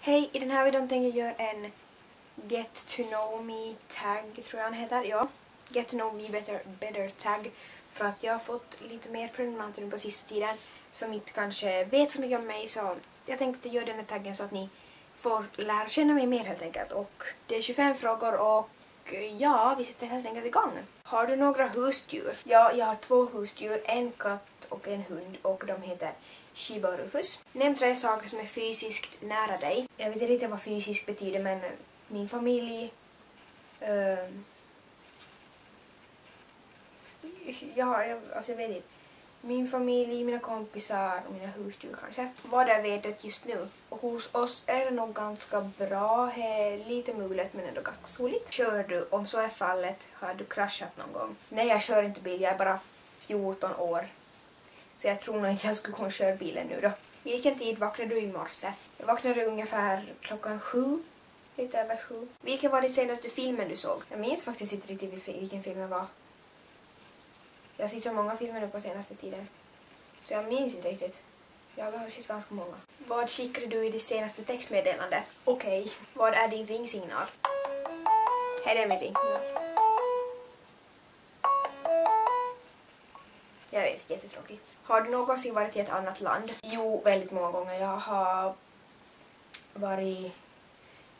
Hej, i den här videon tänker jag göra en Get to know me tag, tror jag han heter. Ja, Get to know me better tag. För att jag har fått lite mer prenumeranter på sista tiden som inte kanske vet så mycket om mig, så jag tänkte göra den här taggen så att ni får lära känna mig mer helt enkelt. Och det är 25 frågor och ja, vi sätter helt enkelt igång. Har du några husdjur? Ja, jag har 2 husdjur, en katt och en hund, och de heter Shiba och Rufus. Nämn 3 saker som är fysiskt nära dig. Jag vet inte riktigt vad fysiskt betyder, men min familj, jag vet inte. Min familj, mina kompisar och mina husdjur kanske. Vad är vedet just nu? Och hos oss är det nog ganska bra. Det är lite mulet men ändå ganska soligt. Kör du? Om så är fallet, har du kraschat någon gång? Nej, jag kör inte bil. Jag är bara 14 år. Så jag tror nog inte jag skulle kunna köra bilen nu då. Vilken tid vaknade du i morse? Jag vaknade ungefär klockan 7. Lite över 7. Vilken var den senaste filmen du såg? Jag minns faktiskt inte riktigt vilken film det var. Jag har sett så många filmer nu på senaste tiden. Så jag minns inte riktigt. Jag har sett ganska många. Vad skickade du i det senaste textmeddelandet? Okej. Vad är din ringsignal? Här är min ringsignal. Jag vet, jättetråkigt. Har du någonsin varit i ett annat land? Jo, väldigt många gånger. Jag har varit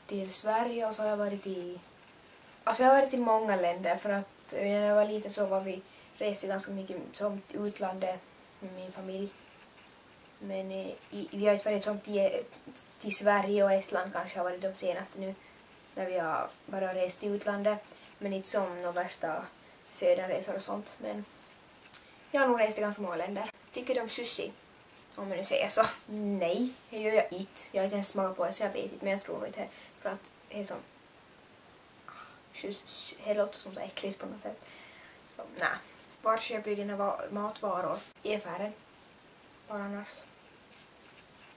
till Sverige och så har jag varit i... Alltså jag har varit i många länder, för att när jag var liten så var vi reste ganska mycket som utlandet med min familj. Men vi har inte varit som till Sverige och Estland kanske har varit de senaste nu när vi har bara rest till utlandet. Men inte som några värsta söderresor och sånt. Men jag har nog rest i ganska många länder. Tycker du om sushi? Om jag nu säger så. Nej, det gör jag inte. Jag har inte ens smakat på det så jag vet inte. Men jag tror nog inte för att det är som... Det låter som så äckligt på något sätt. Så nej. Var köper du dina matvaror? I affären. Var annars?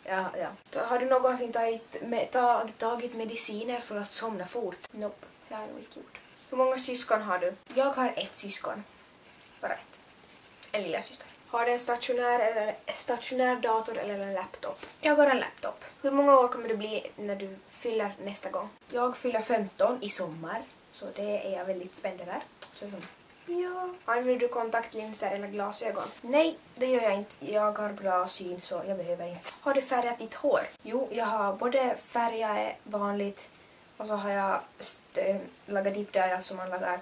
Ja. Har du någonsin tagit mediciner för att somna fort? Nope, det har jag nog inte gjort. Hur många syskon har du? Jag har 1 syskon. Bara 1. En lilla syster. Har du en stationär dator eller en laptop? Jag har en laptop. Hur många år kommer du bli när du fyller nästa gång? Jag fyller 15 i sommar. Så det är jag väldigt spänd över. Ja. Använder du kontaktlinser eller glasögon? Nej, det gör jag inte. Jag har bra syn så jag behöver inte. Har du färgat ditt hår? Jo, jag har både färgat vanligt och så har jag lagat dip där, alltså man lagar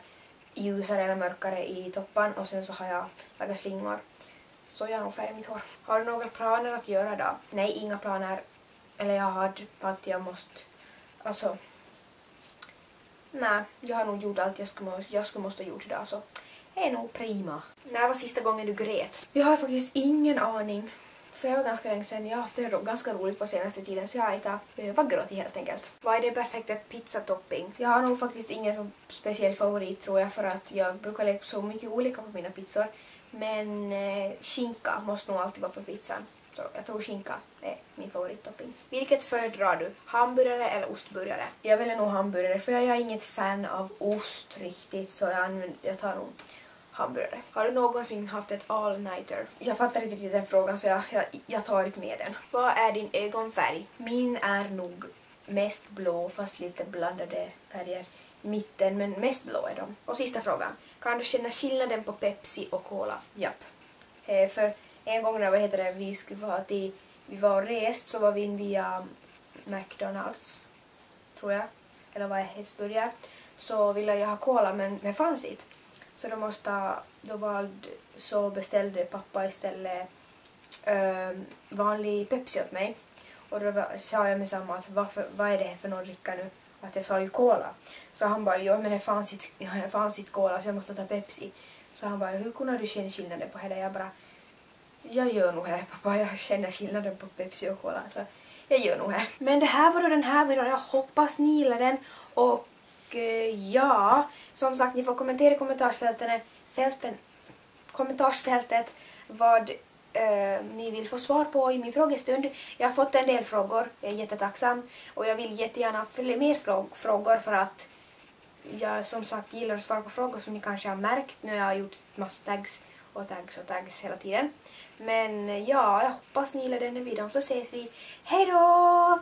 ljusare eller mörkare i toppen, och sen så har jag lagat slingor. Så jag har nog färgat mitt hår. Har du några planer att göra då? Nej, inga planer. Eller jag har att jag måste... Alltså... Nej, jag har nog gjort allt jag skulle måste ha gjort idag, så det är nog prima. När var sista gången du grät? Jag har faktiskt ingen aning. För jag var ganska länge sedan. Jag har haft det ganska roligt på senaste tiden, så jag har inte gråtit helt enkelt. Vad är det perfekta pizzatopping? Jag har nog faktiskt ingen som speciell favorit, tror jag, för att jag brukar lägga så mycket olika på mina pizzor. Men skinka måste nog alltid vara på pizzan. Så jag tror skinka är min favorittopping. Vilket föredrar du? Hamburgare eller ostburgare? Jag väljer nog hamburgare, för jag är inget fan av ost riktigt, så jag tar nog hamburgare. Har du någonsin haft ett all-nighter? Jag fattar inte riktigt den frågan, så jag tar inte med den. Vad är din ögonfärg? Min är nog mest blå, fast lite blandade färger i mitten, men mest blå är de. Och sista frågan. Kan du känna skillnaden på Pepsi och Cola? Japp. För en gång när vi var rest, så var vi in via McDonalds, tror jag, eller vad är Hetsburger, så ville jag ha cola men fanns inte. Så beställde pappa istället vanlig Pepsi åt mig, och då sa jag med samma att vad är det för någon dricka nu? Att jag sa ju cola. Så han bara, jo men det fanns inte cola, så jag måste ta Pepsi. Så han bara, hur kunde du känna skillnaden på det? Jag bara, jag gör nog här pappa, jag känner skillnaden på Pepsi och Cola, så jag gör nog här. Men det här var då den här videon, jag hoppas ni gillar den, och ja, som sagt, ni får kommentera i kommentarsfältet vad ni vill få svar på i min frågestund. Jag har fått en del frågor, jag är jättetacksam, och jag vill jättegärna följa mer frågor, för att jag som sagt gillar att svara på frågor, som ni kanske har märkt när jag har gjort massa tags hela tiden. Men ja, jag hoppas ni gillar den här videon, så ses vi. Hej då!